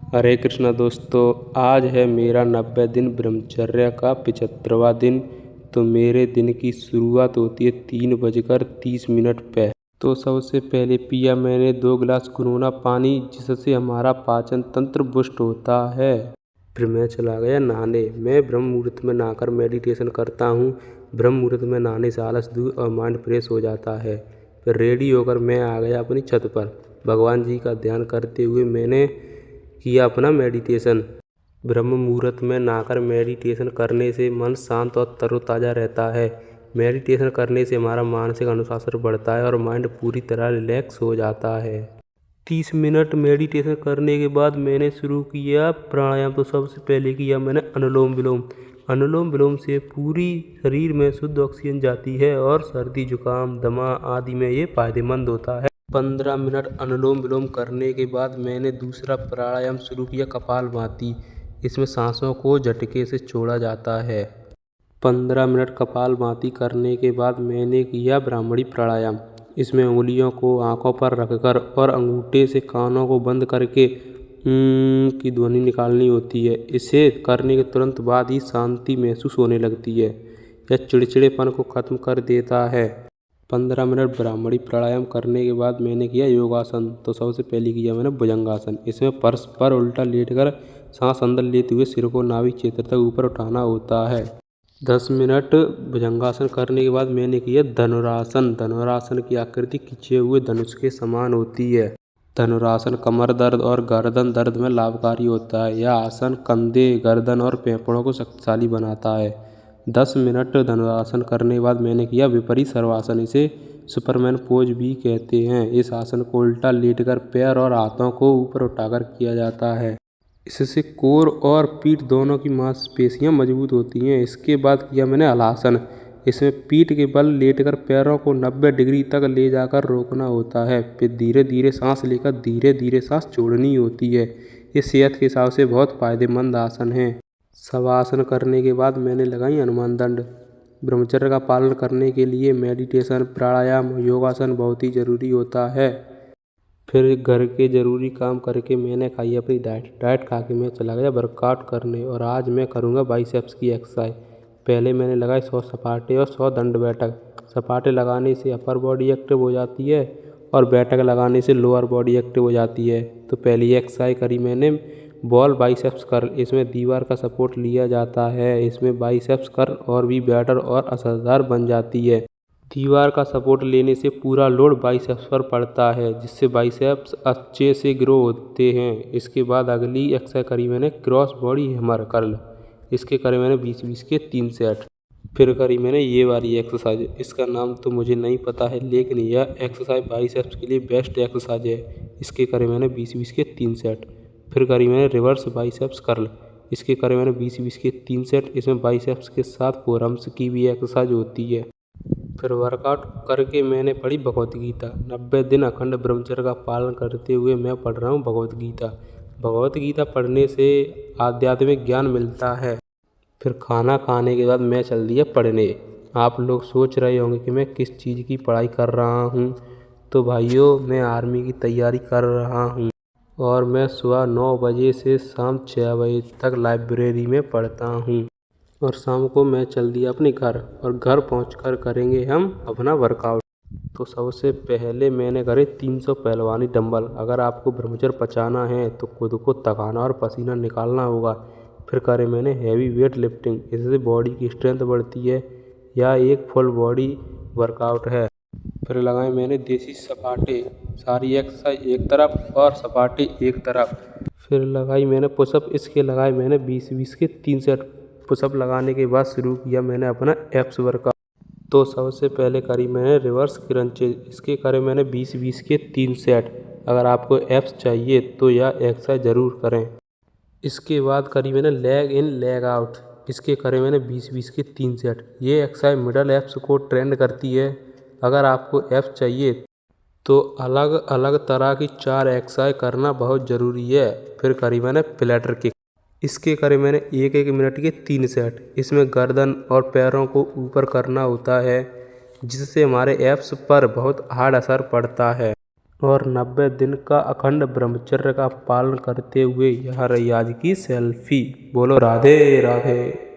हरे कृष्णा दोस्तों, आज है मेरा 90 दिन ब्रह्मचर्य का 75वां दिन। तो मेरे दिन की शुरुआत होती है 3:30 पे। तो सबसे पहले पिया मैंने 2 गिलास गुनगुना पानी, जिससे हमारा पाचन तंत्र पुष्ट होता है। फिर मैं चला गया नहाने। मैं ब्रह्म मुहूर्त में नहाकर मेडिटेशन करता हूँ। ब्रह्म मुहूर्त में नहाने से आलस दूर और माइंड फ्रेश हो जाता है। फिर रेडी होकर मैं आ गया अपनी छत पर। भगवान जी का ध्यान करते हुए मैंने किया अपना मेडिटेशन। ब्रह्म मुहूर्त में नहाकर मेडिटेशन करने से मन शांत और तरोताज़ा रहता है। मेडिटेशन करने से हमारा मानसिक अनुशासन बढ़ता है और माइंड पूरी तरह रिलैक्स हो जाता है। 30 मिनट मेडिटेशन करने के बाद मैंने शुरू किया प्राणायाम। तो सबसे पहले किया मैंने अनुलोम विलोम। अनुलोम विलोम से पूरी शरीर में शुद्ध ऑक्सीजन जाती है और सर्दी जुकाम दमा आदि में ये फायदेमंद होता है। 15 मिनट अनुलोम विलोम करने के बाद मैंने दूसरा प्राणायाम शुरू किया, कपालभाति। इसमें सांसों को झटके से छोड़ा जाता है। 15 मिनट कपालभाति करने के बाद मैंने किया ब्राह्मणी प्राणायाम। इसमें उंगलियों को आंखों पर रखकर और अंगूठे से कानों को बंद करके की ध्वनि निकालनी होती है। इसे करने के तुरंत बाद ही शांति महसूस होने लगती है। यह चिड़चिड़ेपन को खत्म कर देता है। 15 मिनट ब्राह्मणी प्राणायाम करने के बाद मैंने किया योगासन। तो सबसे पहले किया मैंने भुजंगासन। इसमें फर्श पर उल्टा लेटकर सांस अंदर लेते हुए सिर को नाभि क्षेत्र तक ऊपर उठाना होता है। 10 मिनट भुजंगासन करने के बाद मैंने किया धनुरासन। धनुरासन की आकृति खिंचे हुए धनुष के समान होती है। धनुरासन कमर दर्द और गर्दन दर्द में लाभकारी होता है। यह आसन कंधे, गर्दन और फेफड़ों को शक्तिशाली बनाता है। 10 मिनट धनुरासन करने के बाद मैंने किया विपरीत सर्वासन। इसे सुपरमैन पोज भी कहते हैं। इस आसन को उल्टा लेटकर पैर और हाथों को ऊपर उठाकर किया जाता है। इससे कोर और पीठ दोनों की मांसपेशियां मजबूत होती हैं। इसके बाद किया मैंने हलासन। इसमें पीठ के बल लेटकर पैरों को 90 डिग्री तक ले जाकर रोकना होता है। फिर धीरे धीरे सांस लेकर धीरे धीरे सांस छोड़नी होती है। ये सेहत के हिसाब से बहुत फायदेमंद आसन है। शवासन करने के बाद मैंने लगाई हनुमान दंड। ब्रह्मचर्य का पालन करने के लिए मेडिटेशन, प्राणायाम, योगासन बहुत ही ज़रूरी होता है। फिर घर के ज़रूरी काम करके मैंने खाई अपनी डाइट खा के मैं चला गया वर्कआउट करने। और आज मैं करूँगा बाइसेप्स की एक्सरसाइज। पहले मैंने लगाए 100 सपाटे और 100 दंड बैठक। सपाटे लगाने से अपर बॉडी एक्टिव हो जाती है और बैठक लगाने से लोअर बॉडी एक्टिव हो जाती है। तो पहली एक्सरसाइज करी मैंने बॉल बाइसेप्स कर्ल। इसमें दीवार का सपोर्ट लिया जाता है। इसमें बाइसेप्स कर्ल और भी बेटर और असरदार बन जाती है। दीवार का सपोर्ट लेने से पूरा लोड बाइसेप्स पर पड़ता है, जिससे बाइसेप्स अच्छे से ग्रो होते हैं। इसके बाद अगली एक्सरसाइज करी मैंने क्रॉस बॉडी हैमर कर्ल। इसके करे मैंने 20-20 के 3 सेट। फिर करी मैंने ये वाली एक्सरसाइज। इसका नाम तो मुझे नहीं पता है, लेकिन यह एक्सरसाइज बाइसेप्स के लिए बेस्ट एक्सरसाइज है। इसके करे मैंने 20-20 के 3 सेट। फिर करी मैंने रिवर्स बाइसेप्स कर्ल। इसके करे मैंने 20-20 के 3 सेट। इसमें बाइसेप्स के साथ फोरआर्म्स की भी एक्सरसाइज होती है। फिर वर्कआउट करके मैंने पढ़ी भगवत गीता। 90 दिन अखंड ब्रह्मचर्य का पालन करते हुए मैं पढ़ रहा हूँ भगवत गीता। भगवत गीता पढ़ने से आध्यात्मिक ज्ञान मिलता है। फिर खाना खाने के बाद मैं चल दिया पढ़ने। आप लोग सोच रहे होंगे कि मैं किस चीज़ की पढ़ाई कर रहा हूँ। तो भाइयों, मैं आर्मी की तैयारी कर रहा हूँ और मैं सुबह 9 बजे से शाम 6 बजे तक लाइब्रेरी में पढ़ता हूँ। और शाम को मैं चल दिया अपने घर, और घर पहुंचकर करेंगे हम अपना वर्कआउट। तो सबसे पहले मैंने करे 300 पहलवानी डंबल। अगर आपको ब्रह्मचर्य पचाना है तो खुद को थकाना और पसीना निकालना होगा। फिर करे मैंने हैवी वेट लिफ्टिंग। इससे बॉडी की स्ट्रेंथ बढ़ती है। यह एक फुल बॉडी वर्कआउट है। फिर लगाए मैंने देसी सपाटे। सारी एक्सरसाइज एक तरफ और सपाटे एक तरफ। फिर लगाई मैंने पुशअप। इसके लगाए मैंने 20-20 के 3 सेट। पुशअप लगाने के बाद शुरू किया मैंने अपना एप्स वर्कआउट। तो सबसे पहले करी मैंने रिवर्स क्रंचेज। इसके करे मैंने 20-20 के 3 सेट। अगर आपको एप्स चाहिए तो यह एक्सरसाइज ज़रूर करें। इसके बाद करी मैंने लेग इन लेग आउट। इसके करे मैंने 20-20 के 3 सेट। ये एक्सरसाइज मिडल एप्स को ट्रेंड करती है। अगर आपको एप्स चाहिए तो अलग अलग तरह की 4 एक्सरसाइज करना बहुत ज़रूरी है। फिर करी मैंने फ्लैटर किक। इसके करे मैंने 1-1 मिनट के 3 सेट। इसमें गर्दन और पैरों को ऊपर करना होता है, जिससे हमारे एप्स पर बहुत हार्ड असर पड़ता है। और 90 दिन का अखंड ब्रह्मचर्य का पालन करते हुए यह रही आज की सेल्फी। बोलो राधे राधे।